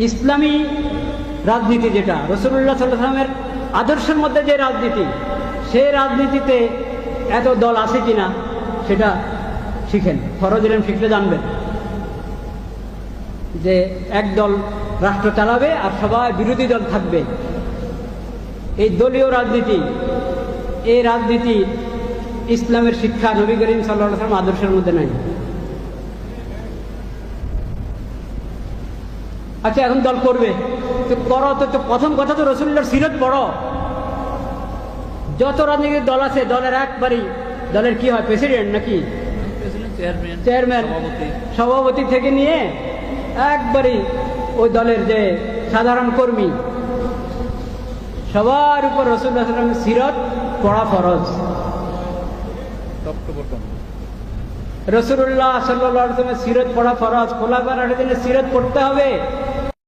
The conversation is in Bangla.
ইসলামী রাজনীতি যেটা রাসূলুল্লাহ সাল্লাল্লাহু আলাইহি ওয়াসাল্লামের আদর্শের মধ্যে যে রাজনীতি, সেই রাজনীতিতে এত দল আছে কিনা সেটা শিখেন। ফরজ ইলম শিখলে জানবেন যে এক দল রাষ্ট্র চালাবে আর সবাই বিরোধী দল থাকবে। এই দলীয় রাজনীতি, এই রাজনীতি ইসলামের শিক্ষা নবী করিম সাল্লাল্লাহু আলাইহি ওয়াসাল্লাম আদর্শের মধ্যে নাই। আচ্ছা, এখন দল করবে তো করো, তো প্রথম কথা তো রাসূলুল্লাহর সিরত পড়ো। যত রাজনৈতিক দল আছে দলের একবারই দলের কি হয়, প্রেসিডেন্ট নাকি চেয়ারম্যান, সভাপতি থেকে নিয়ে একবারই ওই দলের যে সাধারণ কর্মী, সবার উপর রাসূলুল্লাহ সাল্লাল্লাহু আলাইহি ওয়াসাল্লামের সিরত পড়া ফরজ। রাসূলুল্লাহ সাল্লাল্লাহু আলাইহি ওয়াসাল্লামের সিরত পড়া ফরজ। খোলাফায়ে রাশিদিনের সিরত পড়তে হবে।